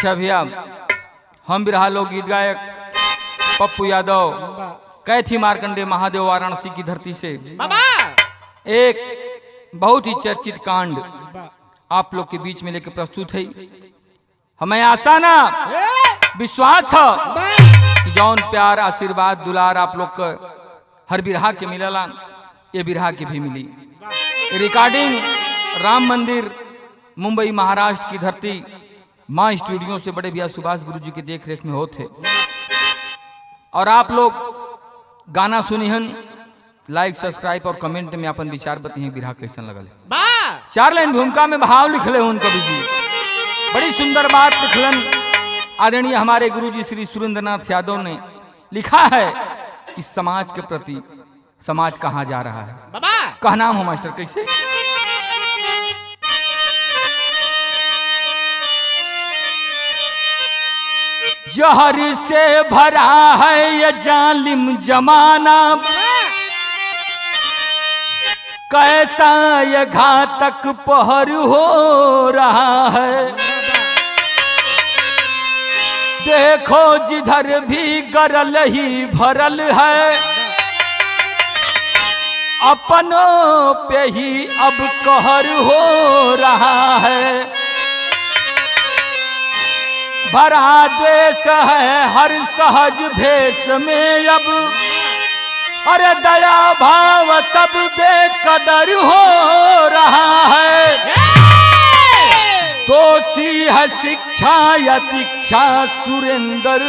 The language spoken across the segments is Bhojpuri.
अच्छा भैया, हम बिरहा लोक गीत गायक पप्पू यादव कैथी मार्कंडे महादेव वाराणसी की धरती से एक बहुत ही चर्चित कांड आप लोग के बीच में लेकर प्रस्तुत है। हमें आशा ना विश्वास है कि जौन प्यार आशीर्वाद दुलार आप लोग का हर बिरहा के मिलला, ये बिरहा के भी मिली। रिकॉर्डिंग राम मंदिर मुंबई महाराष्ट्र की धरती माँ स्टूडियो से बड़े भैया सुभाष गुरु जी की देख रेख में होते। और आप लोग गाना सुनिहन, लाइक सब्सक्राइब और कमेंट में अपन विचार बताइए बिरहा कैसन लगल। 4 लाइन भूमिका में भाव लिखले हूं कवि जी, बड़ी सुंदर बात लिखलन आदरणीय हमारे गुरु जी श्री सुरेंद्रनाथ यादव ने। लिखा है कि समाज के प्रति समाज कहाँ जा रहा है। कहा नाम हो मास्टर कैसे? जहर से भरा है ये जालिम जमाना, कैसा ये घातक पहर हो रहा है। देखो जिधर भी गरल ही भरल है, अपनों पे ही अब कहर हो रहा है। भरा देश है हर सहज भेष में अब, अरे दया भाव सब बेकदर हो रहा है। दोषी है शिक्षा या दीक्षा सुरेंद्र,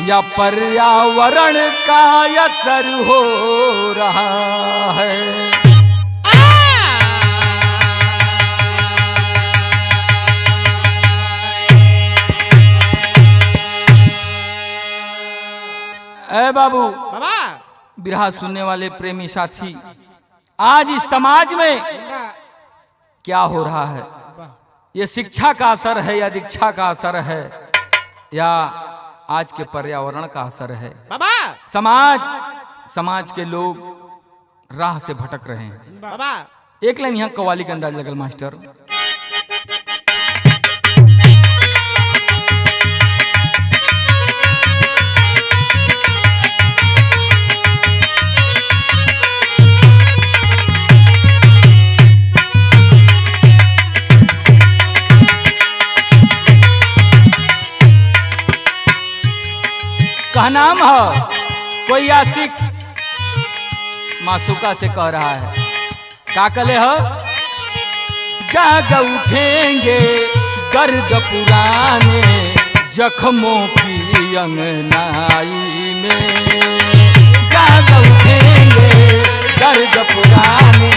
या पर्यावरण का असर हो रहा है। ए बाबू बिरहा सुनने वाले प्रेमी साथी, आज इस समाज में क्या हो रहा है? ये शिक्षा का असर है या दीक्षा का असर है, या आज के पर्यावरण का असर है? समाज के लोग राह से भटक रहे हैं। एक लाइन यहाँ कव्वाली का अंदाज लगल मास्टर। कहा नाम है कोई आशिक मासूका से कह रहा है, का कले हो? जाग उठेंगे गर्द पुराने जख्मों की अंगनाई में। जाग उठेंगे गर्द पुराने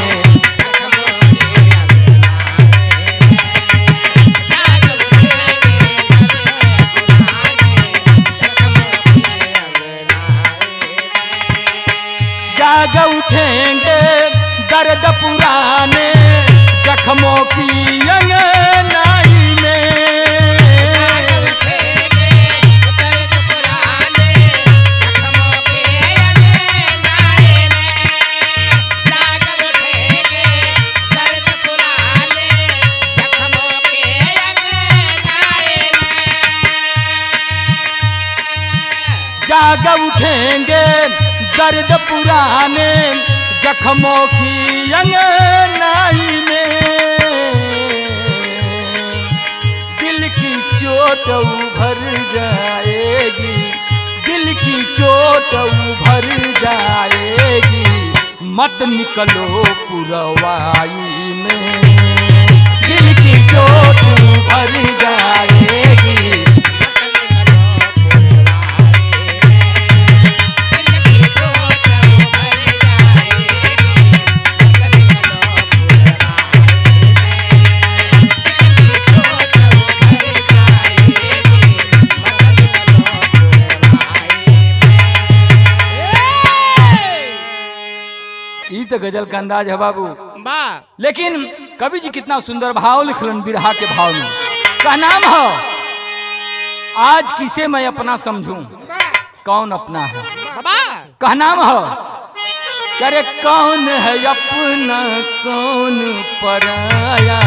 जाग उठेंगे दर्द पुराने जख्मों की अंगनाई में। जाग उठेंगे दर्द पुराने जख्मों की अंगनाई में। दिल की चोट उभर जाएगी, दिल की चोट उभर जाएगी, मत निकलो पुरवाई में। दिल की चोट उभर जाएगी, तो गजल का अंदाज है बाबू। लेकिन कवि जी कितना सुंदर भाव लिखलन बिरहा के भाव में। का नाम है आज किसे मैं अपना समझूं, कौन अपना है? का नाम है करे कौन है अपना कौन पराया।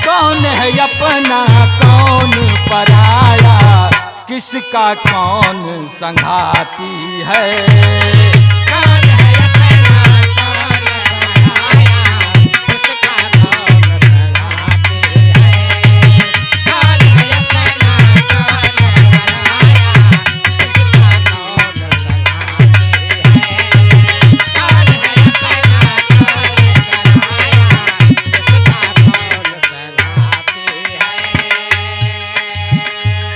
कौन है अपना कौन पराया, किसका कौन संघाती है। कौन है अपना कौन पराया, किसका कौन संघाती है। कौन है अपना कौन पराया, किसका कौन संघाती है।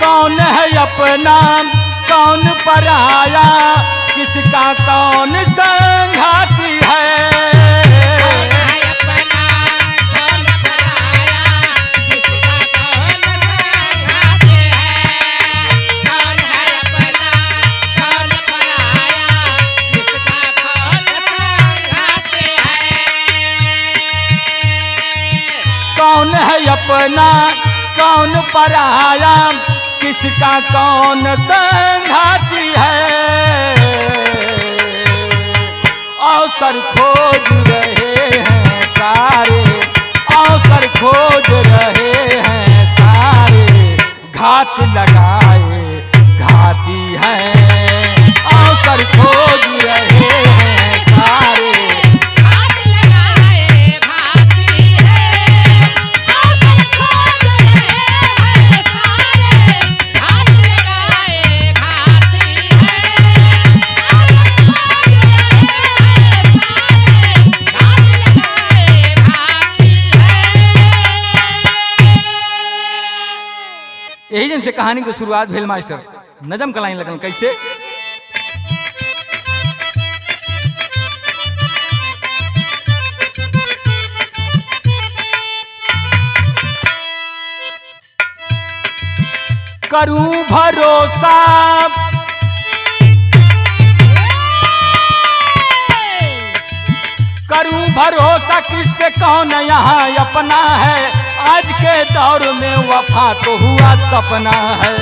कौन है अपना कौन पराया, किसका कौन संघाती है। कौन है अपना कौन पराया, किसका कौन संघाती है। कौन है अपना कौन पराया, किसका कौन संघाती है। कौन है अपना कौन पराया, किसका कौन संघाती है। कौन है अपना कौन पराया, किसका कौन संघाती है। अवसर खोज रहे हैं सारे, अवसर खोज रहे हैं सारे, घात लगाए घाती है। अवसर खोज रहे हैं सारे, हाथ लगाए घाती है। अवसर खोज रहे हैं सारे, हाथ लगाए घाती है। अवसर खोज रहे हैं सारे, हाथ लगाए घाती है। यही जन से कहानी की शुरुआत भेल मास्टर। नजम कलाइन लगन कैसे। करूं भरोसा करूं भरोसा, किस पे कौन यहाँ अपना है। आज के दौर में वफा तो हुआ सपना है।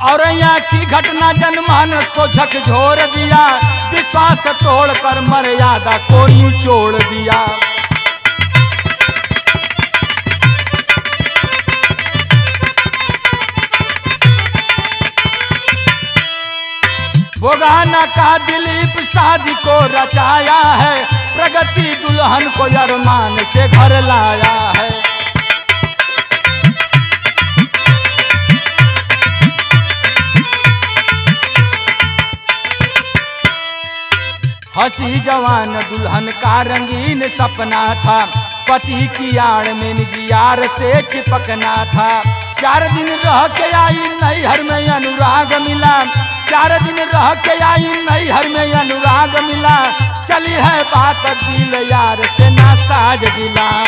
और यहाँ की घटना जनमानस को झकझोर दिया, विश्वास तोड़कर मर्यादा को निचोड़ दिया। बोगाना का दिलीप शादी को रचाया है, प्रगति दुल्हन को अरमान से घर लाया है। हंसी जवान दुल्हन का रंगीन सपना था, पति की आड़ में निजी यार से चिपकना था। 4 दिन रह के आई नैहर में अनुराग मिला, 4 दिन रह के आई नैहर में अनुराग मिला। चली है बात दिल यार से ना साज दिला।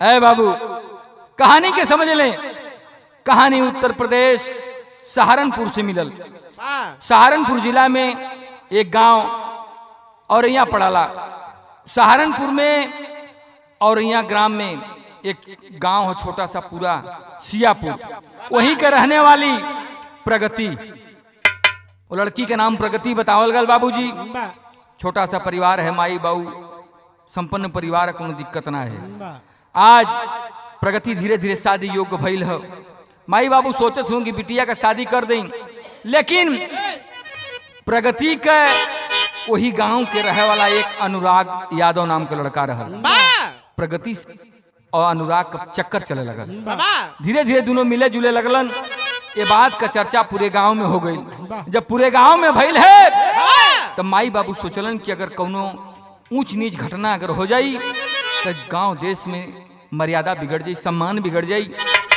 ऐ बाबू कहानी के समझ लें। कहानी उत्तर प्रदेश सहारनपुर से मिलल। सहारनपुर जिला में एक गांव औरैया पड़ाला। सहारनपुर में औरैया ग्राम में एक गांव है छोटा सा पूरा सियापुर, वहीं के रहने वाली प्रगति। वो लड़की के नाम प्रगति बतावल गल बाबूजी। छोटा सा परिवार है, माई बाबू संपन्न परिवार है, कोनो दिक्कत ना है। आज प्रगति धीरे धीरे शादी योग्य भइल है। माई बाबू सोचत हूँ कि बिटिया का शादी कर दें, लेकिन प्रगति के वही गांव के रहे वाला एक अनुराग यादव नाम का लड़का रहल। प्रगति और अनुराग का चक्कर चले लगल। धीरे धीरे दोनों मिले जुले लगलन। ये बात का चर्चा पूरे गांव में हो गई। जब पूरे गांव में भइल है तब माई बाबू सोचलन कि अगर कोनो ऊंच नीच घटना अगर हो जाई तो गांव देश में मर्यादा बिगड़ जाई, सम्मान बिगड़ जाई।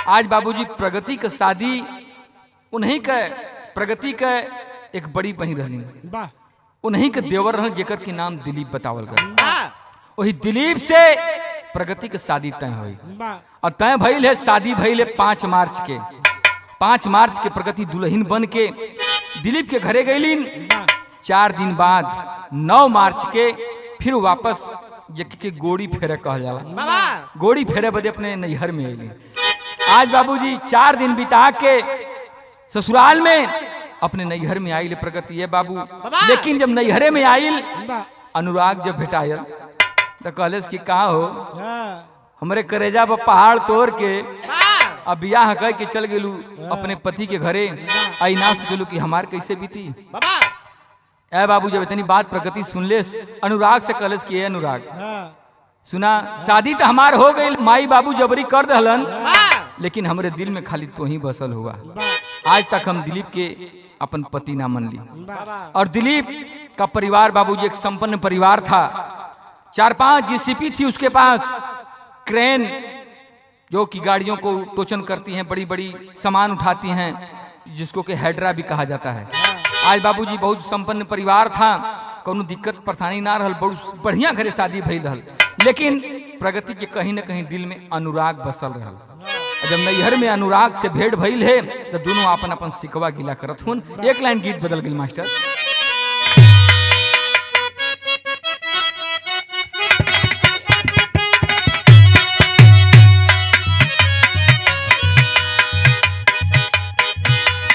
आज बाबूजी प्रगति का शादी उन्हीं का प्रगति का एक बड़ी बहन रहनी, उन्हीं के देवर रहन जेकर के नाम दिलीप बतावल गए। वही दिलीप से प्रगति के शादी तय हुई और तय भइल है। शादी भइल है 5 मार्च के। 5 मार्च के प्रगति दुल्हन बन के दिलीप के घरे गईलीन। 4 दिन बाद 9 मार्च के फिर वापस जेके गोड़ी फेरे कहल जाला। बाबा गोड़ी फेरे बदे अपने नैहर में आईली। आज बाबूजी 4 दिन बिता के ससुराल में अपने नैहर में आइल प्रगति है बाबू। लेकिन जब नैहरे में आइल अनुराग जब भेटायल तो कहले कि का हो हमरे करेजा पर पहाड़ तोड़ के अब बियाह कह के चल गेलू अपने पति के घरे, आई ना सोचलू कि हमार कैसे बीती। बाबा ए बाबू जब इतनी बात प्रगति सुन ले अनुराग से कहले कि अनुराग सुना शादी तो हमार हो गई, माई बाबू जबरी कर दहलन, लेकिन हमरे दिल में खाली तो ही बसल हुआ। आज तक हम दिलीप के अपन पति ना मन ली। और दिलीप का परिवार बाबूजी एक संपन्न परिवार था। 4-5 जीसीपी थी उसके पास, क्रेन जो कि गाड़ियों को टोचन करती हैं, बड़ी बड़ी सामान उठाती हैं, जिसको कि हेड्रा भी कहा जाता है। आज बाबूजी बहुत संपन्न परिवार था, कोनो दिक्कत परेशानी ना रहल, बहुत बढ़िया घरे शादी भइल रहल। लेकिन प्रगति के कहीं न कहीं दिल में अनुराग बसल रहल। जब नैहर में अनुराग से भेंट भइल है तो दोनों अपन अपन सिकवा गिला करत हुन। एक लाइन गीत बदल गई मास्टर।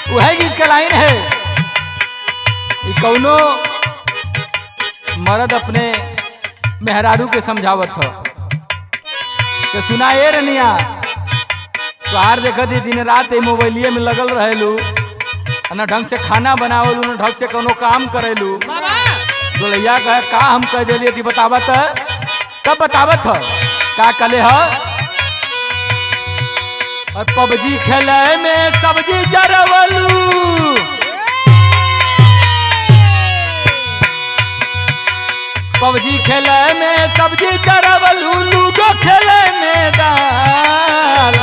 वह गीत का लाइन है कौनो मर्द अपने मेहरारू के समझावत हो कि सुना ए रनिया तोहार देखत दिन रात मोबाइलिए में लगल रहेलू, न ढंग से खाना बनावलू, न ढंग से कोनो काम करेलू। डोलैया कहे का हम कह दिलिए थी बतावत तब बतावत ह का कले ह पबजी खेले में सब्जी जरवलू, पबजी खेले में सब्जी जरवलू, लूडो खेले में दाल,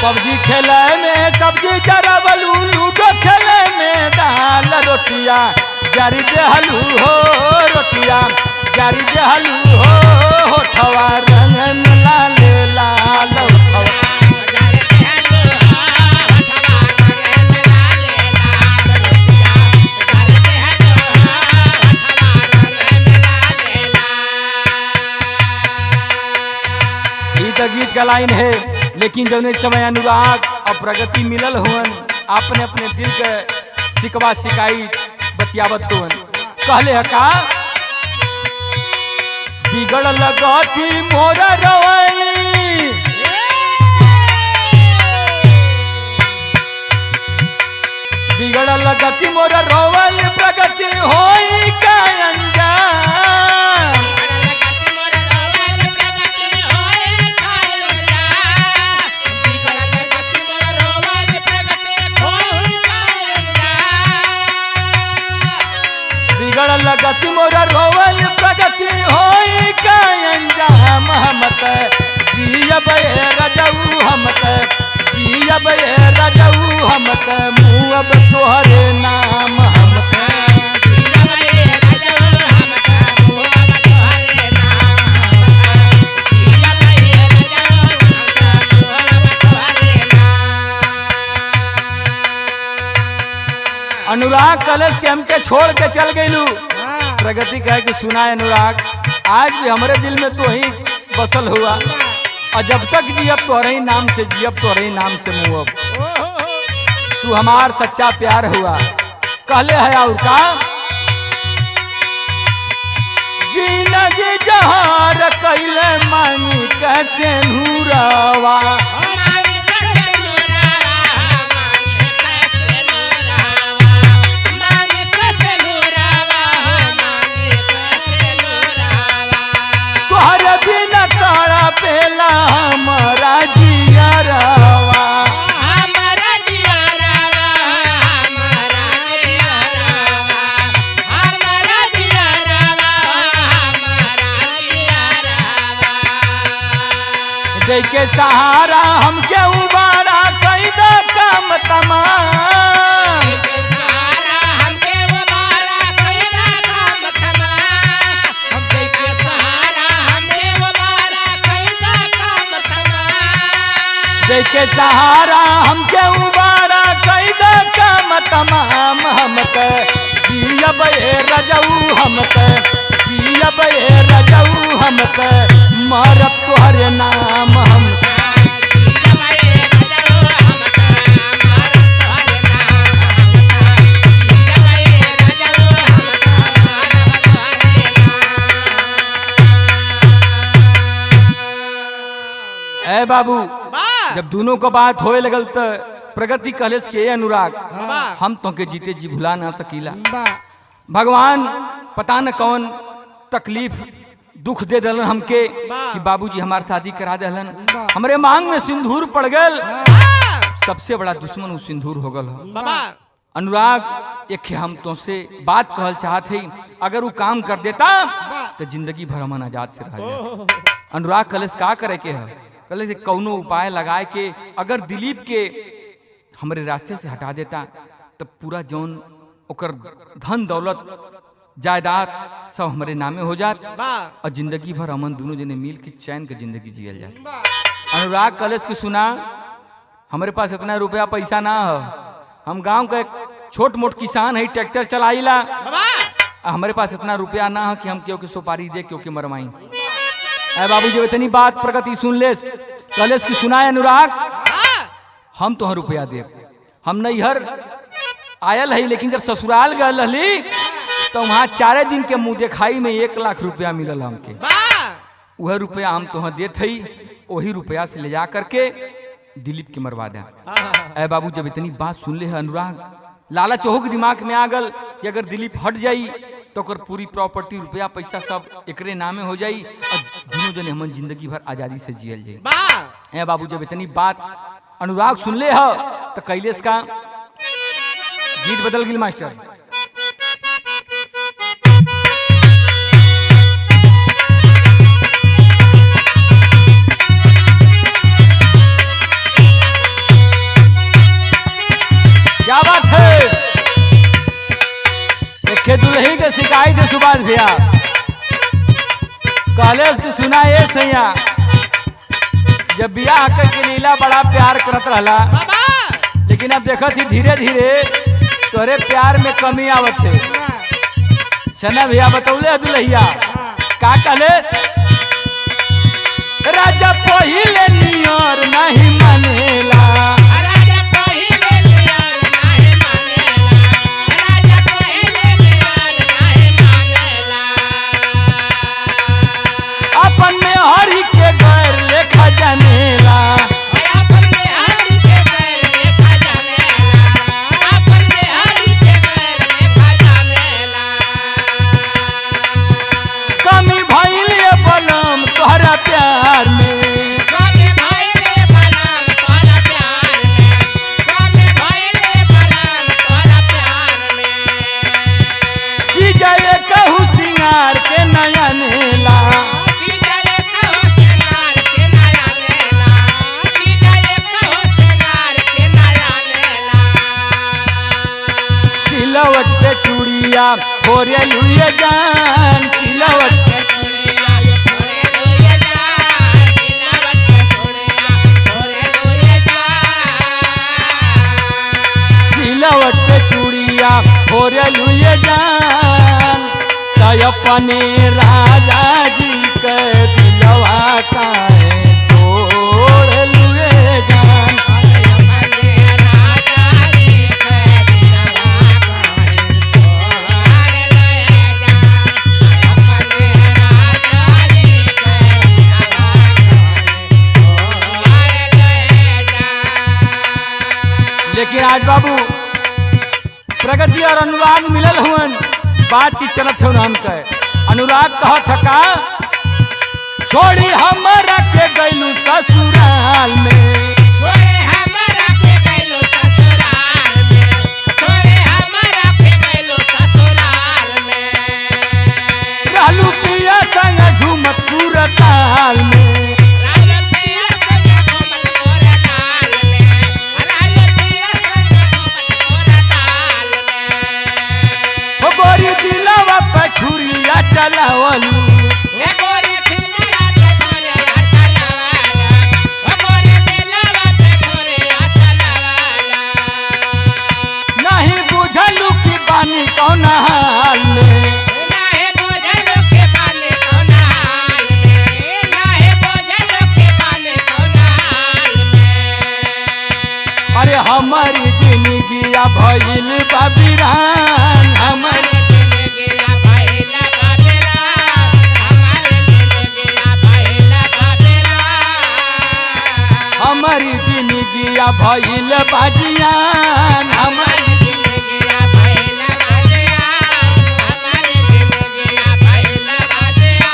पबजी खेले में सब्जी जरवलू, लूडो खेले में दाल, रोटिया जारी देहलू हो, रोटिया जारी देहलू हो, होठवा रंगन लाले लाल होठवा। ये तो गीत का लाइन है। लेकिन जब इस समय अनुराग और प्रगति मिलल हुन, अपने अपने दिल के सिकवा शिकायत बतियावत हुन। कहले है का बिगड़ लगती मोर रवली, बिगड़ लगती मोर रवल, प्रगति होई का अंजाम, बिगड़ लगती मोर रोवल, प्रगति होई का अंजाम, हमत जियब रजऊ, हमत जियब रजऊ, हमत मुँह तोहरे नाम, हमत अनुराग कलश के हमके छोड़ के चल गईलू। प्रगति कहे कि सुना अनुराग आज भी हमारे दिल में तो ही बसल हुआ, और जब तक जियब तोहरे ही नाम से जियब, तोहरे ही नाम से मुँह, तू हमार सच्चा प्यार हुआ। कहले है और का जिंदगी जहार कैले मांगी कैसे नूरावा, पेला हमारा जियरवा, हमारा जियरवा, हमारा जियरवा, हमारा जियरवा, हमारा जियरवा। देके सहारा हमके उबारा कैदा काम तमाम, सहारा हमके उबारा कैदा काम तमाम, हम देके सहारा हमके उबारा कैदा काम तमाम। के सहारा हमके उबारा कैदा काम तमाम हमके जियब ए रजऊ हमके जियब ए रजऊ हमके मरब तोहरे नाम हम ए बाबू जब दोनों का बात होए लगल तो प्रगति कहलेस के अनुराग हम तो के जीते जी भुला ना सकीला। भगवान पता न कौन तकलीफ दुख दे दलन हमके कि बाबूजी हमार शादी करा दलन, हमरे मांग में सिंदूर पड़ गल। सबसे बड़ा दुश्मन वो सिंदूर हो गल। अनुराग एक हम तो से बात कहल चाहत है, अगर वो काम कर देता तो जिंदगी भर हम आजाद से रह जाए। अनुराग कलेस का करे के है, कलेस कौनो उपाय लगाए के अगर दिलीप के हमारे रास्ते से हटा देता तो पूरा जौन ओकर धन दौलत जायदाद सब हमारे नामे हो जात और जिंदगी भर अमन दोनों जने मिल के चैन के जिंदगी जियल जाए। अनुराग कलेस के सुना हमारे पास इतना रुपया पैसा ना हो, हम गांव का एक छोट मोट किसान है, ट्रैक्टर चलाईला, हमारे पास इतना रुपया ना हो कि हम क्यों के सुपारी दे क्यों के मरवाई। अरे बाबू जब इतनी बात प्रगति सुन लेस कलेस की सुनाए अनुराग हम तो रुपया दे, हम नैहर आयल है लेकिन जब ससुराल गल रही तो वहाँ 4 दिन के मुँह दिखाई में 1 लाख रुपया मिलल हमके। वह रुपया हम तो देते ही वही रुपया से ले जा करके दिलीप के मरवा दे। अरे बाबू जब इतनी बात सुन ले है अनुराग लालच ओहो के दिमाग में आ गल कि अगर दिलीप हट जाई तो कर पूरी प्रॉपर्टी रुपया पैसा सब एकरे नामे हो जाई और दोनों जने हमन जिंदगी भर आजादी से जियल जाई। ए बाबू जब इतनी बात अनुराग सुन ले हो तो कैलेश का गीत बदल गिल मास्टर। क्या बात है, एक दुल्ही के शिकायत है सुभाष भैया कॉलेज की सुना ये सैया जब बियाह के लीला बड़ा प्यार करत रहला लेकिन अब देखा थी धीरे धीरे तोरे प्यार में कमी आवत है। सना भैया बतौले दुल्हिया का कहले राजा पहिले नियर नहीं मानेला अपन में हरि के गैर लेखा जानेला कमी भइल ये बलम तोहरा प्यार में चीज ये कहू सिंगार के नया नेला सिलवट पे चूड़िया फोरे लुए जान सिलवट पे सिलवट पे चूड़िया फोरे लुए जान तय अपने राजा जी के दिलवा काहे तोड़ लुए जान। लेकिन आज बाबू प्रगति और अनुराग मिलल हुन बातचीत चलत हो हम कहे अनुराग कह थका छोड़ी हमरा के गइलू ससुराल में रहलू पिया संग झूमत सूरताल में गोरी दिलवा पे छुरिया चलावलू अरे हमारी जिंदगी भइल बाबिरान, हमारी जिंदगिया भइला बाबेरा, हमारी जिंदगिया भइला बाबेरा। हमारी जिंदगी भइल बाजियान, हमारी जिंदगिया भइला बाबेरा, हमारी जिंदगिया भइला बाबेरा।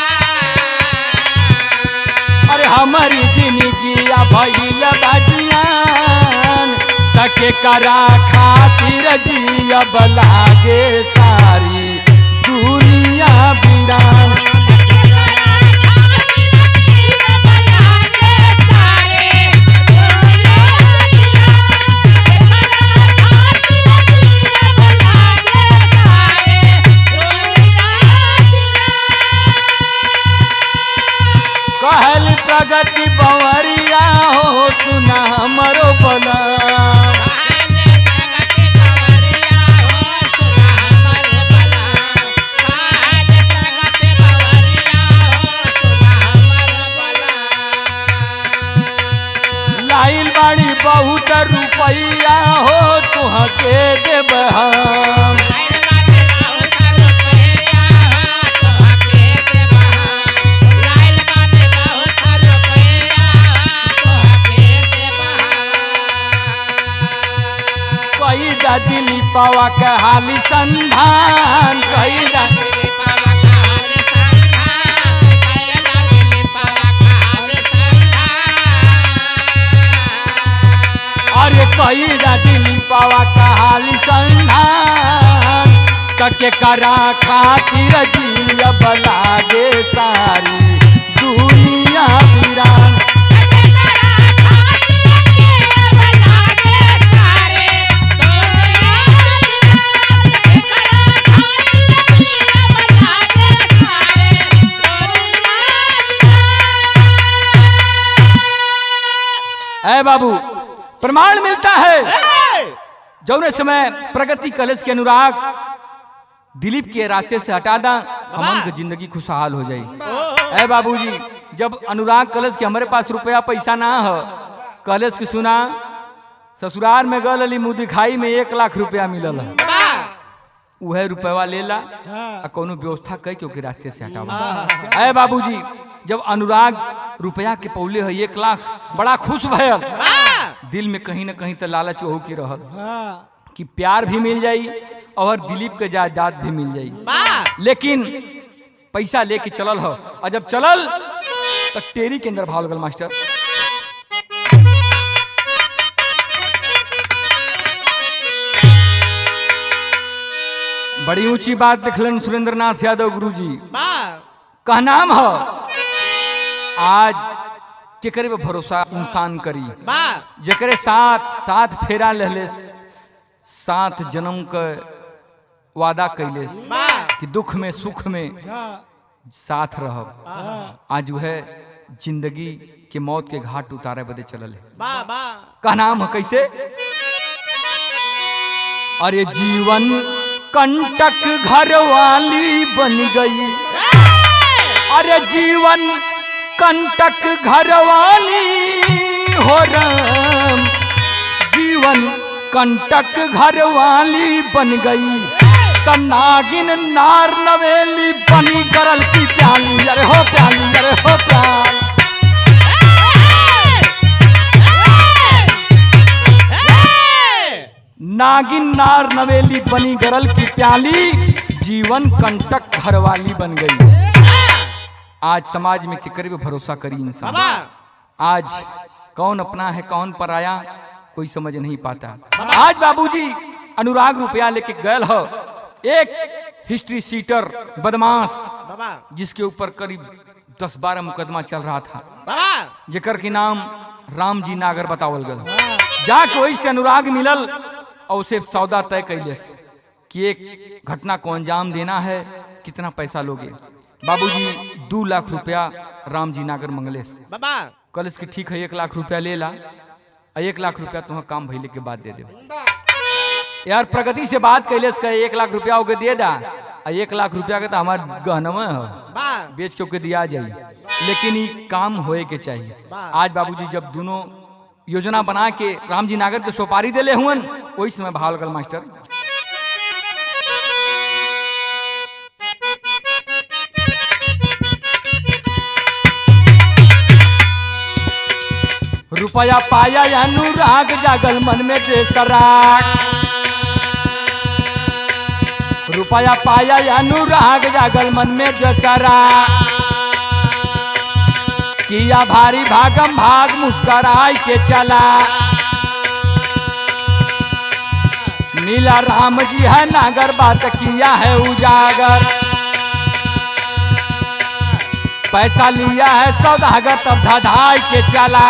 अरे हमारी जिंदगी भइल बाजियान, तके करा खातिर जियब लागे सारी दुनिया बिरान। कहल प्रगति बवरिया हो सुना हमरो बला, लाइल बाड़ी बहुत रुपैया हो तुहके देब हम। कैदा दिली पावा के हाली संधान, कैदा अरे कैदा दिली पावा के हाली संधान, तके करा खातिर जियब लागे सारी दुनिया बिरान। ऐ बाबू प्रमाण मिलता है जौने समय प्रगति कलेश के अनुराग दिलीप के रास्ते से हटा दा, हम की जिंदगी खुशहाल हो जाई। ऐ बाबूजी जब अनुराग कलेश के हमारे पास रुपया पैसा ना हो, कलेश की सुना ससुराल में गल अली मुँह दिखाई में 1 लाख रुपया मिलल, वह रुपया ले ला और कोनो व्यवस्था कह के रास्ते से हटावा। ऐ बाबूजी जब अनुराग रुपया के पौले है 1 लाख, बड़ा खुश भयल, दिल में कहीं ना कहीं तो लालच हो के रहल कि प्यार भी मिल जाई और दिलीप के जायदाद भी मिल जाई। लेकिन पैसा लेके चलल हो, और जब चलल तो टेरी के अंदर भाव लगल मास्टर। बड़ी ऊंची बात लिखलन सुरेंद्र नाथ यादव गुरुजी, का नाम हो आज केकरे पे भरोसा इंसान करी, जेकरे साथ फेरा लहले, 7 जन्म का वादा कैलेस कि दुख में सुख में साथ रहब। आज वह जिंदगी के मौत के घाट उतारे बदे चलल है। का नाम है कैसे? अरे जीवन कंटक घर वाली बन गई, अरे जीवन कंटक घर वाली हो राम, जीवन कंटक घर वाली बन गई, त नागिन नार नवेली बनी करल की प्याली, अरे हो प्याली, अरे हो प्याल। नागिन नार नवेली बनी गरल की प्याली, जीवन कंटक घर वाली बन गई। आज समाज में केकरे पे भरोसा करी इंसान, आज कौन अपना है कौन पराया कोई समझ नहीं पाता। आज बाबूजी अनुराग रुपया लेके गयल हो, एक हिस्ट्री सीटर बदमाश जिसके ऊपर करीब 10-12 मुकदमा चल रहा था, जेकर के नाम रामजी नागर बतावल गल, जाके वही से अनुराग मिलल और उसे सौदा तय कैलेस कि एक घटना को अंजाम देना है, कितना पैसा लोगे? बाबूजी 2 लाख रुपया रामजी नागर मंगलेस। कलेस की ठीक है 1 लाख रुपया ले ला, 1 लाख रुपया तुम्हें काम भइले के बाद दे दे। यार प्रगति से बात कैलेस का 1 लाख रुपया होके दे दा, 1 लाख रुपया का तो हमारा गहनवा है, बेच के दिया जाये, लेकिन ये काम होए के चाहिए। आज बाबूजी जब दोनों योजना बना के राम जी नागर के सोपारी देले हुअन। वही समय भाव लगल मास्टर। रुपया पाया अनुराग जागल मन में बेसराग, रुपया पाया अनुराग जागल मन में बेसराग, किया भारी भागम भाग मुस्कराई के चला, मिला राम जी है नागर बात किया है उजागर, पैसा लिया है सौदागर तब धधाई के चला।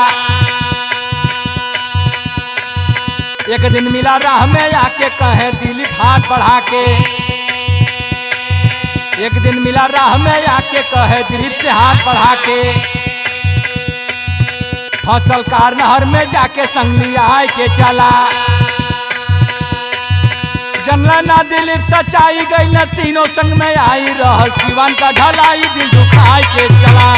एक दिन मिला राह में आके कहे दिलीप हाथ बढ़ा के, एक दिन मिला राह में आके कहे दिलीप से हाथ बढ़ा के, फसल कार नहर में जाके संग लिया के चला, जनला ना दिलीप सच्चाई गई न तीनों संग में आई रहल सिवान का ढलाई दिल दुखाई के चला।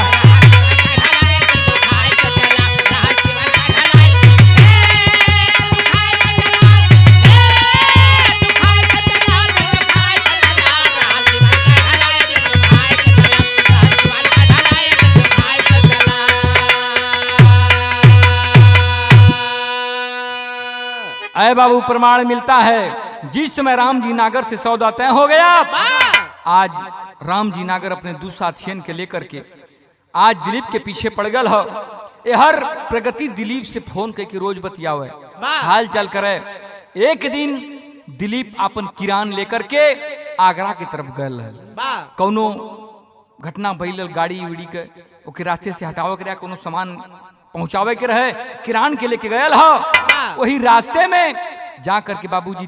अय बाबू प्रमाण मिलता है जिस समय राम जी नागर से सौदा तय हो गया, आज राम जी नागर अपने दो साथियन के लेकर के आज दिलीप के पीछे पड़ गल हो। हर प्रगति दिलीप से फोन करके रोज बतियावे हाल चाल करे। एक दिन दिलीप अपन किरान लेकर के आगरा की तरफ गल है। कौनो घटना भइल गाड़ी उड़ी के ओके रास्ते से हटावे के कोनो सामान पहुंचावे के रहे, किरान के लेके गयल हो। वही रास्ते में जा करके बाबूजी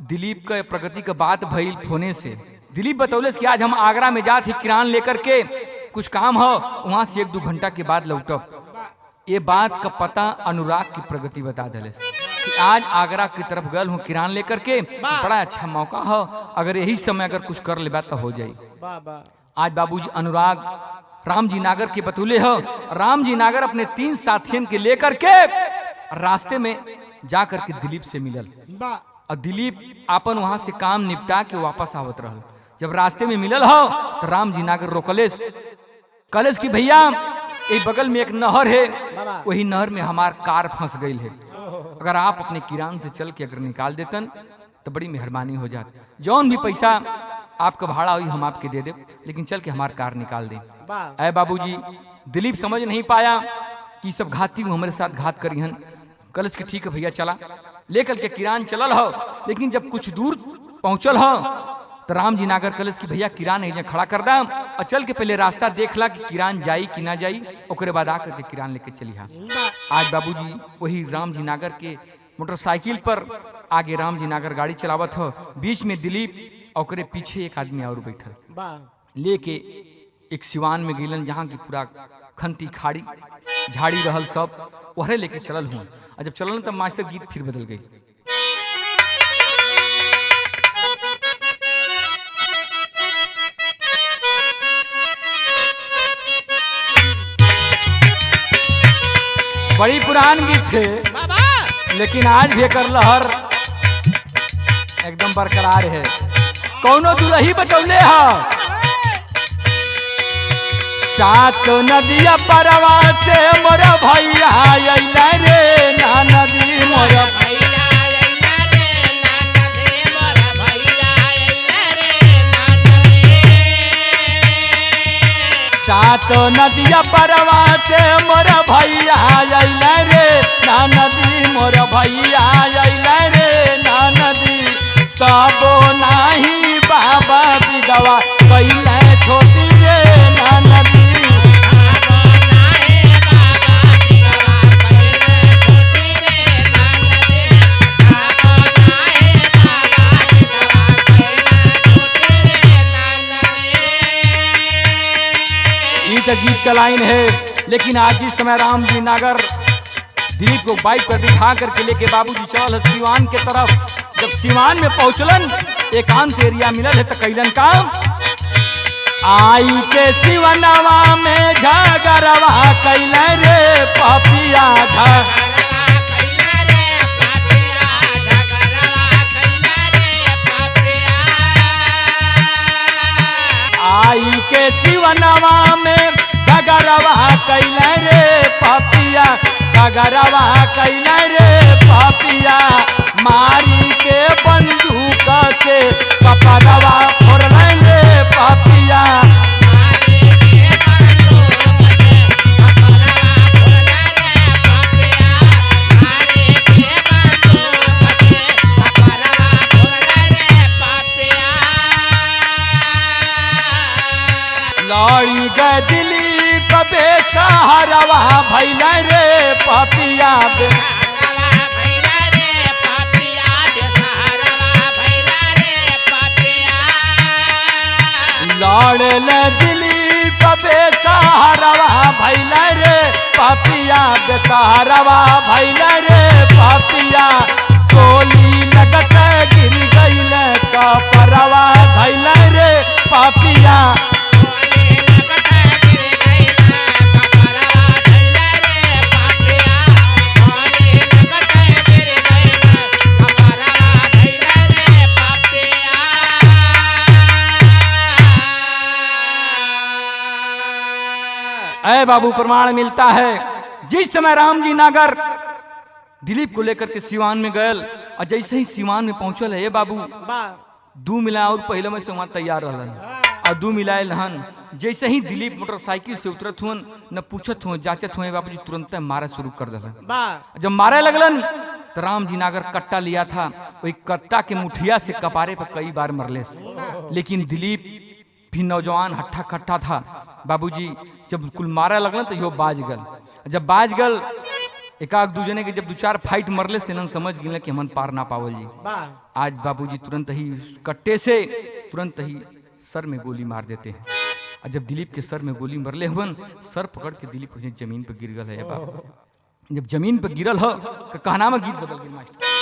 दिलीप का प्रगति का बात भइल फोने से। दिलीप बतौले कि आज हम आगरा में जाते किरान लेकर के, कुछ काम हो, वहां से 1-2 घंटा के बाद लौटब। ये बात का पता अनुराग की प्रगति बता दिले कि आज आगरा की तरफ गल हूँ किरान लेकर के, बड़ा अच्छा मौका हो, अगर यही समय अगर कुछ कर ले तो हो जाए। आज बाबूजी अनुराग राम जी नागर के बतौले हो। राम जी नागर अपने 3 साथियन के लेकर के रास्ते में जाकर के दिलीप से मिलल और दिलीप अपन वहां से काम निपटा के वापस आवत रहल। जब रास्ते में मिलल हो तो राम जी नागर रोकलेस कलेस की भैया ये बगल में एक नहर है, वही नहर में हमार कार फंस गई है, अगर आप अपने किरान से चल के अगर निकाल देतन तो बड़ी मेहरबानी हो जात। जौन भी पैसा आपका भाड़ा हुई हम आपके दे दे, लेकिन चल के हमार कार निकाल दे। ऐ बाबूजी दिलीप समझ नहीं पाया कि सब घाती हमारे साथ घात करी हन। कलश के ठीक है भैया चला, लेकर के किरान चलल हो। लेकिन जब कुछ दूर पहुंचल हो तो राम जी नागर कलश की भैया किरान है खड़ा कर दाम और चल के पहले रास्ता देख ला कि किरान जाई कि ना जाई, ओकरे बाद आकर के किरान लेके चली हा। आज बाबूजी वही राम जी नागर के मोटरसाइकिल पर आगे राम जी नागर गाड़ी चलावत हो, बीच में दिलीप और पीछे एक आदमी और बैठल लेके एक सिवान में गिलन जहाँ की पूरा खंती खाड़ी झाड़ी रहल सब वहरे लेके चलल हूँ। और जब चलल तब मास्टर गीत फिर बदल गई। बड़ी पुरान गीत है लेकिन आज भी एकर लहर एकदम बरकरार है। कौनो दुलही बतौले है सात नदिया परवा से मोर भैया अइला रे ना नदी मोर भैया अइला रे ना नदी मोर भैया अइला रे ना नदी। सात नदिया परवा से मोर भैया अइला रे ना नदी मोर भैया अइला रे ना नदी। तबो नाही बाबा विधवा कैला छोटी रे ना नदी। गीत का लाइन है। लेकिन आज इस समय राम जी नागर दिलीप को बाइक पर बिठा करके लेके बाबूजी चल सिवान के तरफ। जब सिवान में पहुंचलन एकांत एरिया मिलल है तो कैलन काम आई के सिवनवा में झगड़वा कैल रे पपिया झगड़वा मनवा में झगड़वा कैले रे पापिया, झगड़वा कैले रे पापिया, मारी के बंदूक से कपड़वा फोड़ले रे पापिया। लड़ी गए दिलीप बेसहारवा भैले रे पापिया, लड़ले दिलीप बेसहारवा भैले रे पापिया, बेसहारवा भैले रे पापिया, गोली लगत गिर गईल कपरवा धैले रे पापिया। ऐ बाबू प्रमाण मिलता है जिस समय राम जी नागर दिलीप को लेकर के सिवान में गए और जैसे ही सिवान में पहुंचल है ये बाबू दू मिला और पहले में से वहां तैयार रहलन और दू मिलाए लहन। जैसे ही दिलीप मोटरसाइकिल से उतरत हुन न पूछत हुए जाचत हुए बाबू जी तुरंत मारा शुरू कर दिलन। जब मारे लगलन तो राम जी नागर कट्टा लिया था, वही कट्टा के मुठिया से कपारे पर कई बार मरले, लेकिन दिलीप भी नौजवान हट्ठा कट्टा था बाबूजी। जब कुल मारा लगल तो यो बाज गल, जब बाज गल एक आग दूजने के जब दो चार फाइट मरले से न समझ गए कि हमन पार ना पावल जी। आज बाबूजी तुरंत ही कट्टे से तुरंत ही सर में गोली मार देते हैं। और जब दिलीप के सर में गोली मरले हुन सर पकड़ के दिलीप जमीन पर गिर गल है बाबू। जब जमीन पर गिरल हो कहना में गीत बदल गई मास्टर।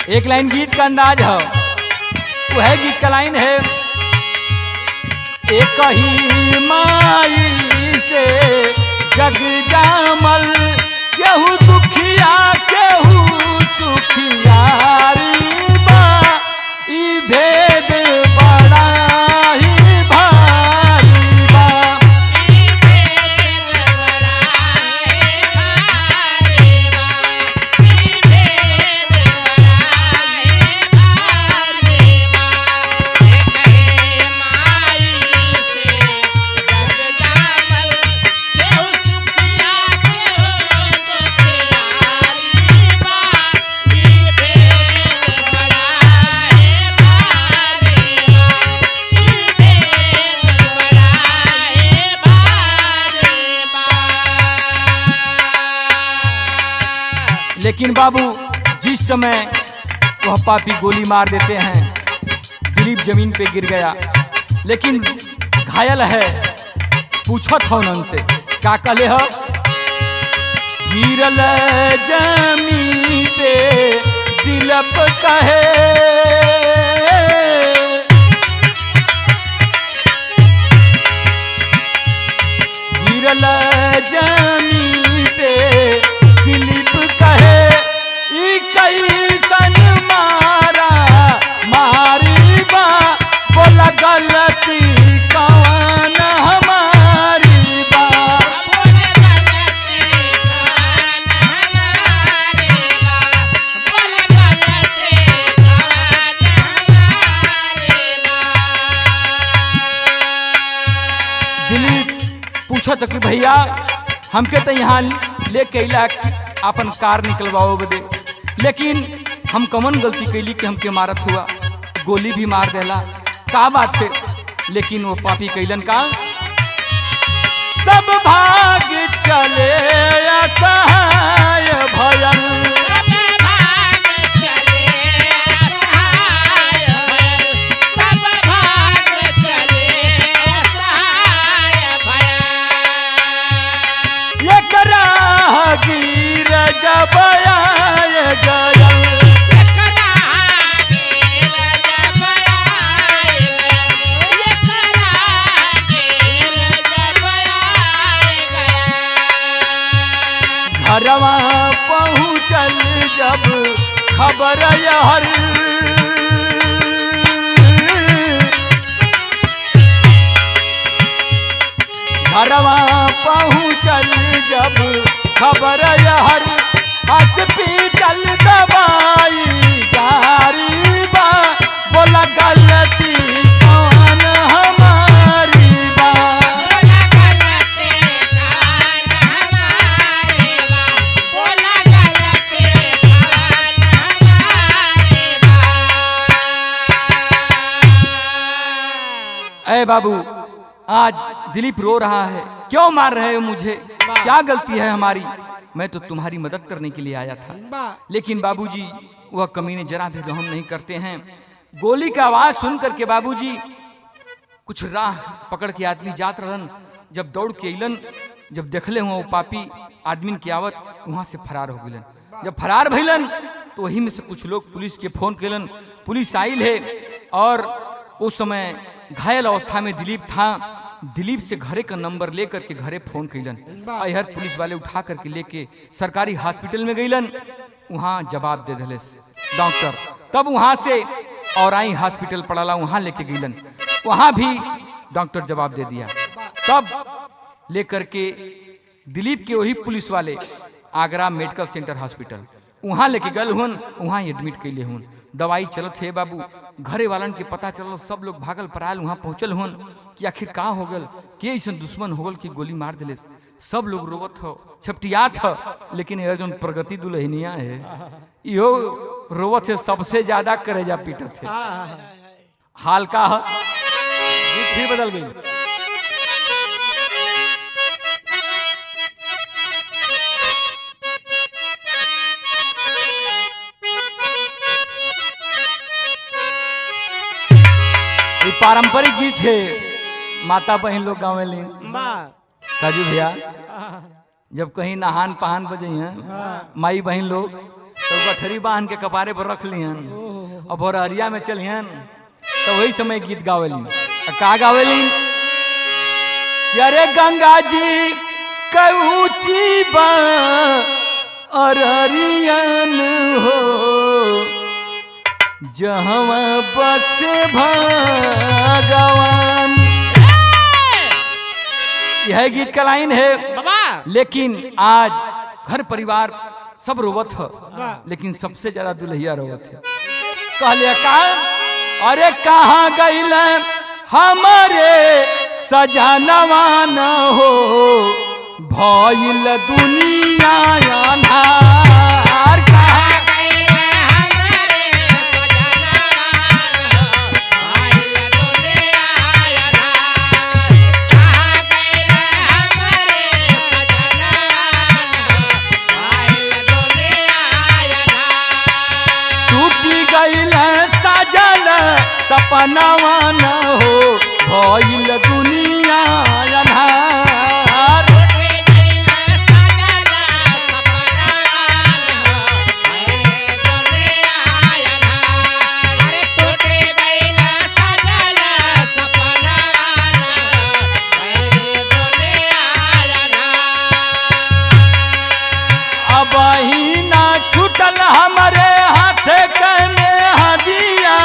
एक लाइन गीत का अंदाज है, वो है गीत का लाइन है, एक ही माई से जग जामल, केहू दुखिया केहू सुखियारी बा, ई भेद बड़ा ही भारी बा। लेकिन बाबू जिस समय वह पापी गोली मार देते हैं दिलीप जमीन पे गिर गया, लेकिन घायल है। पूछो था उनसे क्या कहले हो, गिरल जमीन पे दिलप कहे, गिरल जमीन पे दिलीप कहे, ई कैसन मारा मारी बा, बोला गलती कौन हमारी बा। दिलीप पूछो तो कि भैया हमके तो यहाँ लेके अला अपन कार निकलवाओ बदे, लेकिन हम कमन गलती कैली कि हमके मारत हुआ, गोली भी मार देला, का बात है। लेकिन वो पापी कैलन का, सब भाग चले असहाय भयल, जब आए गयल, घरवा पहुँचल जब खबर हर घरवा पहुँचल जब खबर हर हॉस्पिटल दवाई जारी बा बोला गलती कौन हमारी बा बोला गलती कौन हमारी बा बोला गलती कौन हमारी बा। ऐ बाबू आज दिलीप रो रहा है, क्यों मार रहे हो मुझे, क्या गलती है हमारी, मैं तो तुम्हारी मदद करने के लिए आया था। लेकिन बाबूजी वह कमीने जरा भी रहम नहीं करते हैं। गोली का आवाज सुन करके बाबूजी कुछ राह पकड़ के आदमी जात रहन, जब दौड़ के अलन, जब देखले हुआ वो पापी आदमी की आवत, वहां से फरार हो गलन। जब फरार भइलन तो वही में से कुछ लोग पुलिस के फोन केलन, पुलिस आइल है और उस समय घायल अवस्था में दिलीप था। दिलीप से घरे का नंबर लेकर के घरे फोन कैलन, हर पुलिस वाले उठा करके लेके सरकारी हॉस्पिटल में गईलन। वहाँ जवाब दे दिले डॉक्टर, तब वहाँ से और आई हॉस्पिटल पड़ाला वहाँ लेके गईलन, वहाँ भी डॉक्टर जवाब दे दिया। तब लेकर के दिलीप के वही पुलिस वाले आगरा मेडिकल सेंटर हॉस्पिटल वहाँ लेके गल हुन, वहाँ एडमिट कैले हुन। दवाई चलत है बाबू, घरे वालन के पता चलल, सब लोग भागल पराल वहाँ पहुँचल हुन कि आखिर का हो गल, के ऐसा दुश्मन हो गल कि गोली मार दिले। सब लोग रोवत हो, छपटियात हो, लेकिन यह जो प्रगति दुल्हनिया है इहो रोवत है, सबसे ज्यादा करेजा पीटत है। हाल का है, गीत फिर बदल गई। पारंपरिक गीत है, माता बहन लोग गावेली। काजू भैया जब कहीं नहान पहान बजे हैं माई बहन लोग तो गठरी बांध के कपारे पर रख लिहन और भोरहरिया में चलिहन तो वही समय गीत गावेली। का गावेली कि अरे गंगा जी कऊची बा अररियन हो जहाँ बस भगवान। यह गीत का लाइन है बाबा। लेकिन आज घर परिवार सब रोवत है, लेकिन सबसे ज्यादा दुल्हिया रोवत है। कहले का अरे कहाँ गइल हमारे सजनवा न हो भइल दुनिया अनार। सपनावा न हो भइल दुनिया अनार। अब ही ना छूटल हमरे हाथ कने हदिया।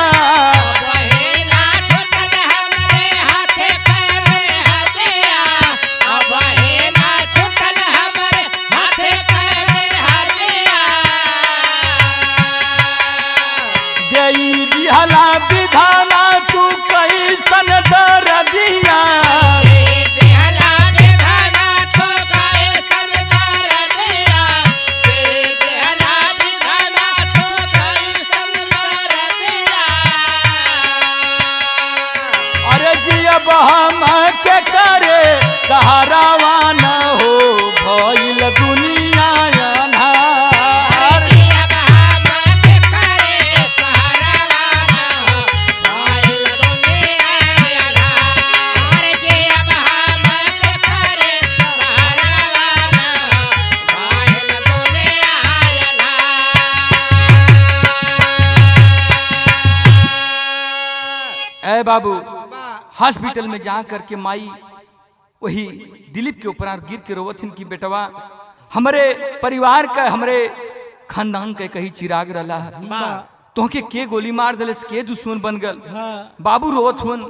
विधाना तू कैसन दर दिया। अरे जी अब हम के करे सहारावा न हो भइल दुनिया बाबू। हॉस्पिटल में जा करके माई वही दिलीप के ऊपर गिर के रोवथिन की बेटवा हमरे परिवार का हमरे खानदान के कहीं चिराग रला है तोहके के गोली मार दिलस के दुश्मन बन गल। बाबू रोवत हुन,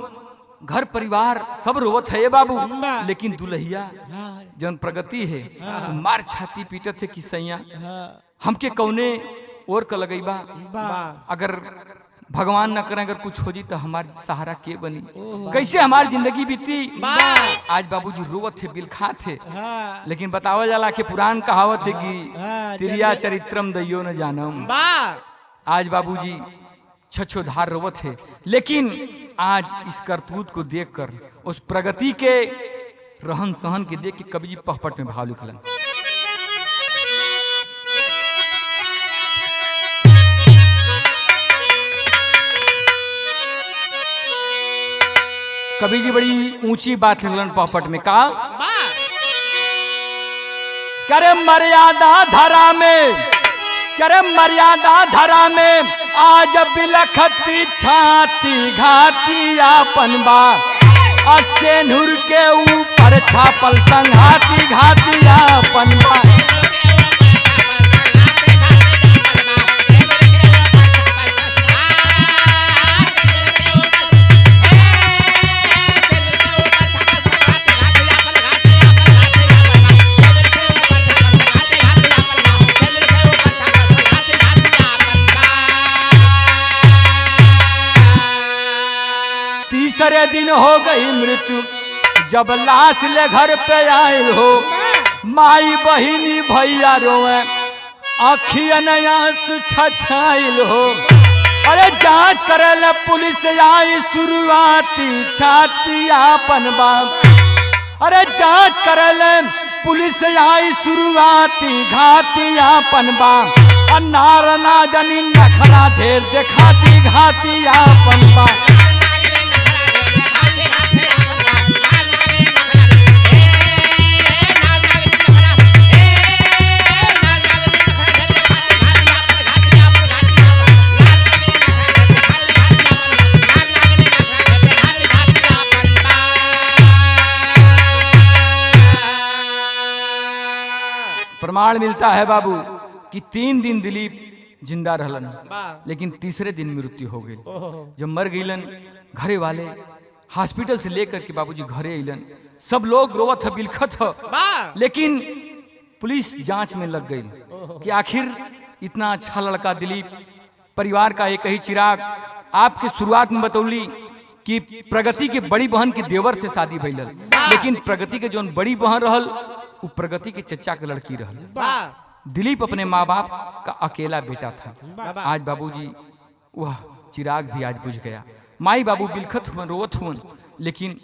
घर परिवार सब रोवत है बाबू, लेकिन दुल्हिया जन प्रगति है मार छाती पीटत है कि सैया हमके कौने और का लगैबा, अगर भगवान न करे अगर कुछ हो जी तो हमार सहारा के बनी, कैसे हमारी जिंदगी बीती। आज बाबूजी रोवत थे बिलखा थे, लेकिन बतावा जाला कि पुराण कहावत है कि तिरिया चरित्रम दैयो न जानम। आज बाबूजी छछोधार रोवत है, लेकिन आज इस करतूत को देखकर उस प्रगति के रहन सहन के देख के कवि जी पहपट में भाव लिखलन। कवि जी बड़ी ऊंची बात लिखलन पहपट में, का करे मर्यादा धरा में, करे मर्यादा धरा में आज बिलखती छाती घाती आपन बा, असेनुर के ऊपर छापल संघाती घाती आपन बा। तीसरे दिन हो गई मृत्यु जब लाश ले घर पे आयल हो, माई बहिनी भैया रोए अखियन आंसू छछाइल हो। अरे जांच करे ले पुलिस आई शुरुआती छाती आपन बाप, अरे जांच करे ले पुलिस आई शुरुआती घाती आपन बाप, नार ना जनी नखरा ढेर देखाती घाती आपन बाप। प्रमाण मिलता है बाबू कि 3 दिन दिलीप जिंदा रहलन, लेकिन तीसरे दिन मृत्यु हो गई। जब मर गईलन घरे वाले हॉस्पिटल से लेकर के बाबूजी घरे अलन, सब लोग रोवत है बिलखत है, लेकिन पुलिस जांच में लग गई कि आखिर इतना अच्छा लड़का दिलीप परिवार का एक ही चिराग, आपके शुरुआत में बतौली कि प्रगति के बड़ी बहन के देवर से शादी भइल, लेकिन प्रगति के जो बड़ी बहन रहल वो प्रगति के चचा के लड़की रहल। दिलीप अपने माँ बाप का अकेला बेटा था। आज बाबूजी वह चिराग भी आज बुझ गया, माई बाबू बिलखत हुए रोवत हुए, लेकिन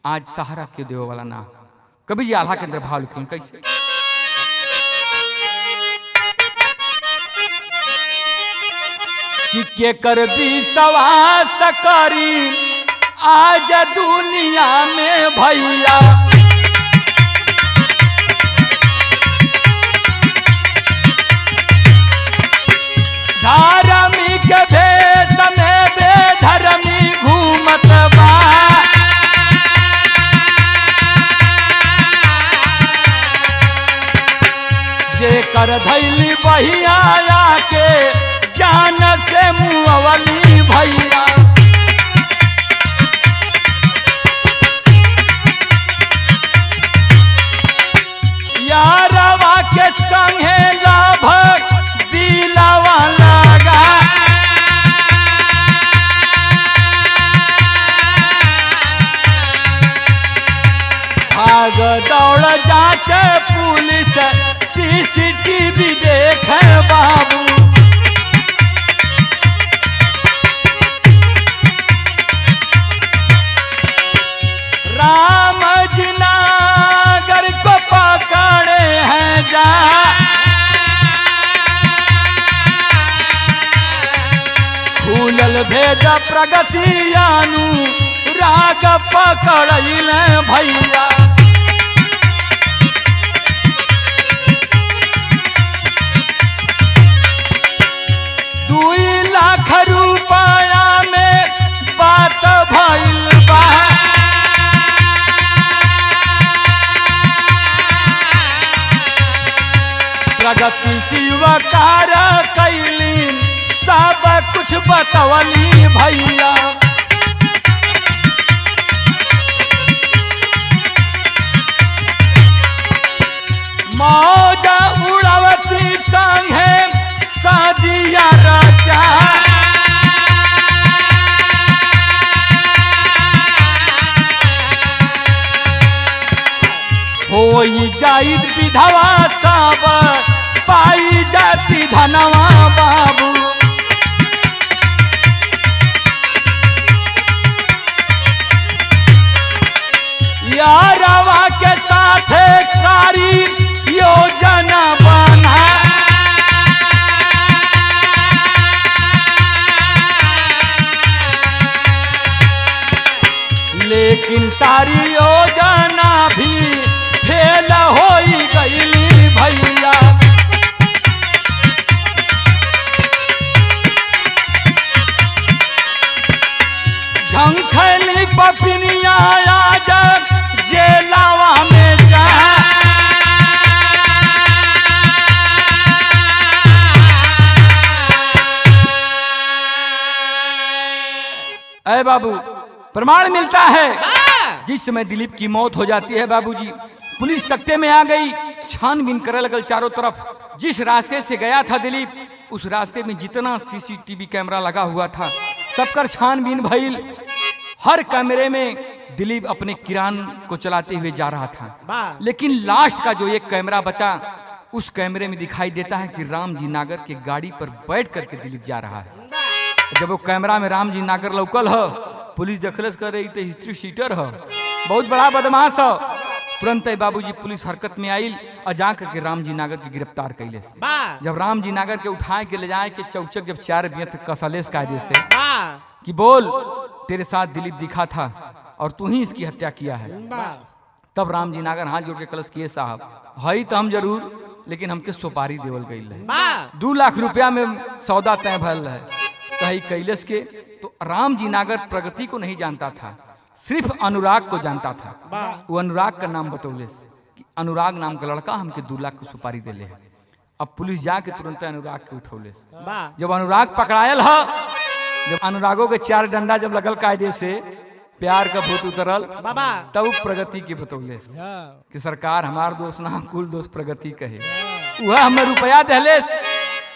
आज सहारा के देव वाला ना। कभी जी आल्हा के अंदर भाव लिखलन कैसे, कि के कर भी सवास करी आज दुनिया में भैया, धर्मी के भेष में बेधर्मी घूमत बा, जे कर धैली बहिया के जान से मुअवली भैया। यारवा के संगे लाभक दिलावा लगा, भाग दौड़ जांच पुलिस सीसीटीवी देखे बाबू, राम जी नागर को पकड़े हैं जा, खुलल भेद प्रगति आनु राग पकड़ल भैया। ₹2,00,000 में बात भइल बा, प्रगति स्वीकार कैली सब कुछ बतवली भैया। मौज उड़ावती संगे सदिया रचा होई जाई विधवा सब पाई जाती धनवा बाबू। यारवा के साथ सारी योजना बना लेकिन सारी योजना भी फेल होई गईली भैया। झंखली पपिनिया आज जेलावा में जा अरे बाबू प्रमाण मिलता है जिस समय दिलीप की मौत हो जाती है बाबूजी पुलिस सख्ते में आ गई, छानबीन करे लगल चारों तरफ। जिस रास्ते से गया था दिलीप उस रास्ते में जितना सीसीटीवी कैमरा लगा हुआ था सबकर छानबीन भइल। हर कैमरे में दिलीप अपने किरान को चलाते हुए जा रहा था, लेकिन लास्ट का जो एक कैमरा बचा उस कैमरे में दिखाई देता है कि राम जी नागर के गाड़ी पर बैठ करके दिलीप जा रहा है। जब वो कैमरा में राम जी नागर लौकल हो पुलिस देखलस कर रही तो हिस्ट्री सीटर हो, बहुत बड़ा बदमाश हो। तुरंत बाबूजी पुलिस हरकत में आई और जा करके राम जी नागर के गिरफ्तार कैले। जब राम जी नागर के उठाए के ले जाए के चौचक जब 4 बियत कसलेस कायदे से कि बोल तेरे साथ दिलीप दिखा था और तू ही इसकी हत्या किया है, तब राम जी नागर हाथ जोड़ के कलश किए साहब हई तो हम जरूर, लेकिन हमके सुपारी देवल गई है 2 लाख रुपया में सौदा तय भल है कही कैलस के। तो राम जी नागर प्रगति को नहीं जानता था, सिर्फ अनुराग को जानता था। वो अनुराग का नाम बतौले कि अनुराग नाम का लड़का हमके 2 लाख को सुपारी दे ले। अब पुलिस जाके तुरंत अनुराग के उठौले। जब अनुराग पकड़ायल है, जब अनुरागों के 4 डंडा जब लगल कायदे से प्यार का भूत उतरल तब प्रगति के बतौले कि सरकार हमार दोस्त ना कुल दोस्त प्रगति कहे। वह हमें रुपया दहलेस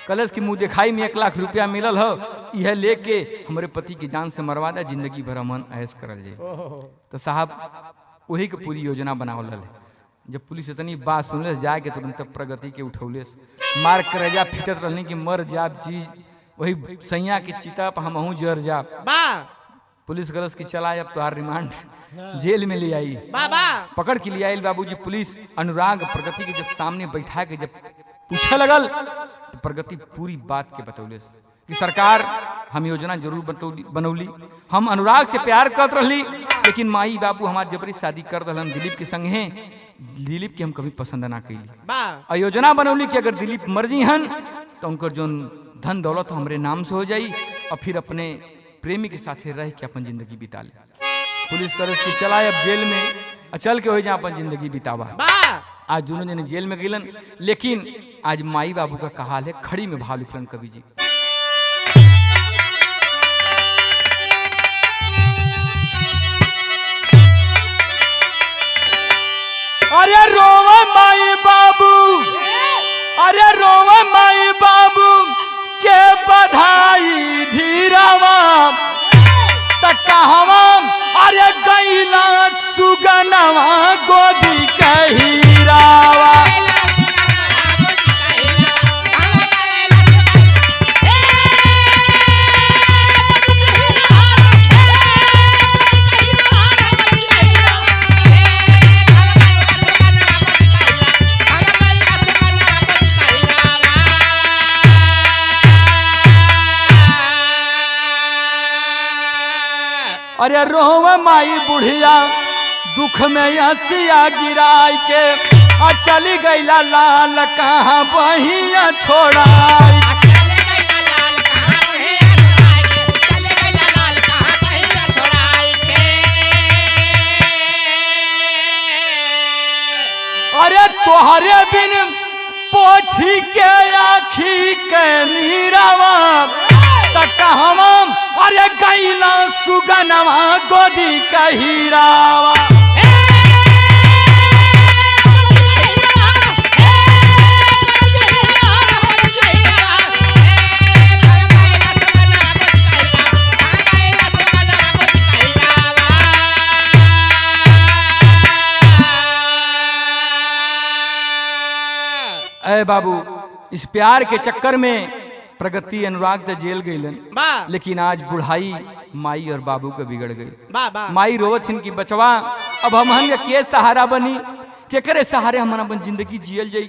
कलश की मुंह दिखाई में 1 लाख रुपया मिलल हो, यह लेके हमारे पति की जान से मरवा दे, जिंदगी भर अमन ऐश करल जाए। तो साहब वही के पूरी योजना बनावल है। जब पुलिस इतनी बात सुनले जाए के तुरंत प्रगति के उठौले मार करेजा फिटत रहने की मर जाब जी वही सैया की चिता पर हमहू जर जाब। पुलिस कलश की चला अब तो रिमांड जेल में ले आई, पकड़ के ले आई बाबूजी पुलिस। अनुराग प्रगति के जब सामने बैठा के जब पूछे लगल तो प्रगति पूरी बात के बतौले कि सरकार हम योजना जरूर बनौली, हम अनुराग से प्यार करत रहली, लेकिन माई बाबू हमार जबरी शादी कर दहलन दिलीप के संग हैं। दिलीप के हम कभी पसंद ना कैली और योजना बनौली कि अगर दिलीप मर जी हन तो उनकर जो धन दौलत हमरे नाम से हो जाई और फिर अपने प्रेमी के साथ रह के अपन जिंदगी बिता ले। पुलिस कलश की चला अब जेल में चल के हो जा अपन जिंदगी बितावा। आज दोनों जने जेल में गईलन, लेकिन आज माई बाबू का कहाल है खड़ी में भाव लिखलन कवि जी। अरे रोवा माई बाबू, अरे रोवा माई बाबू के बधाई धीरावा तकहवा, अरे गईला सुगनवा गोदी कहीरावा। अरे रोव माई बुढ़िया दुख में हसिया गिराई के आ चली गईला लाल कहाँ बहिया छोड़ाई। अरे तोहरे बिन पोछ पोछी के आखी के नीरावा तक हम अरे गैला सुगनवा गोदी कहीरावा अरे बाबू, इस प्यार के चक्कर में प्रगति अनुराग तो जेल गईलन, लेकिन आज बुढ़ाई माई और बाबू के बिगड़ गई। माई रोवत हिन की बचवा अब हमहन के सहारा बनी, के करे सहारे हमन अपन जिंदगी जियल जाई,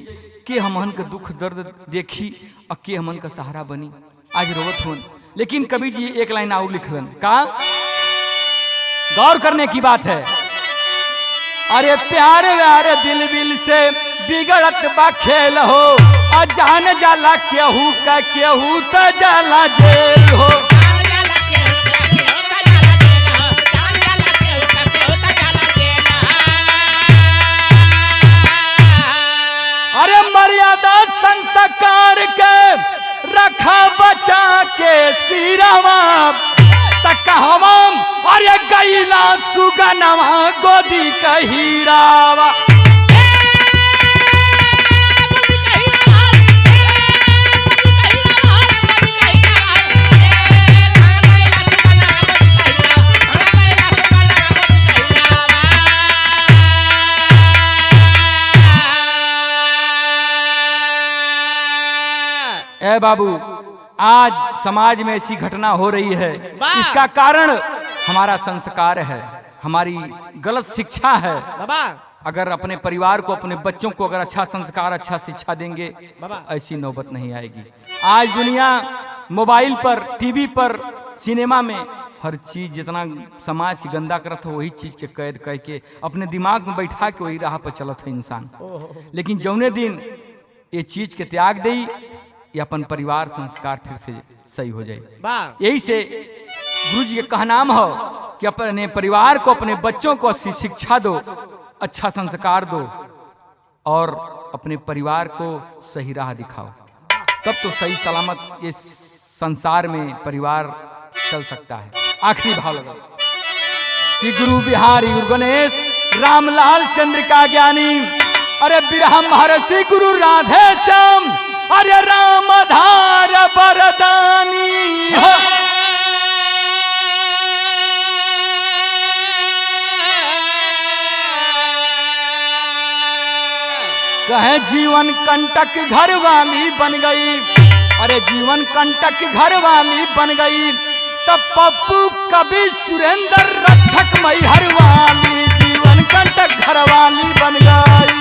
के हमहन का दुख दर्द देखी और के हमन का सहारा बनी। आज रोवत होन, लेकिन कवि जी एक लाइन और लिखलन का गौर करने की बात है। अरे प्यार व्यार दिल बिल से बिगड़त बा खेल हो, अजान जाला केहू का केहू त जाला जेल हो। अरे मर्यादा संस्कार के रखा बचा के सिरवा तक हम अरे गैला सुगनवा गोदी कहीरावा। ए बाबू, आज समाज में ऐसी घटना हो रही है, इसका कारण हमारा संस्कार है, हमारी गलत शिक्षा है। अगर अपने परिवार को, अपने बच्चों को अगर अच्छा संस्कार, अच्छा शिक्षा देंगे, ऐसी नौबत नहीं आएगी। आज दुनिया मोबाइल पर, टीवी पर, सिनेमा में हर चीज जितना समाज की गंदा करत हो, वही चीज के कैद करके अपने दिमाग में बैठा के वही राह पर चलत है इंसान। लेकिन जौने दिन ये चीज के त्याग दई, या अपन परिवार संस्कार फिर से सही हो जाए। यही से गुरु जी के कहनाम हो कि अपने परिवार को, अपने बच्चों को शिक्षा दो, अच्छा संस्कार दो और अपने परिवार को सही राह दिखाओ, तब तो सही सलामत इस संसार में परिवार चल सकता है। आखिरी भाव लगा कि गुरु बिहारी गुरु गणेश रामलाल चंद्रिका ज्ञानी, अरे बिरहा महर्षि गुरु राधे श्याम, अरे रामधार बरदानी हो। कहे जीवन कंटक घर वाली बन गई, अरे जीवन कंटक घर वाली बन गई, तब पप्पू कवि सुरेंद्र रक्षक मैहर वाली जीवन कंटक घर वाली बन गई।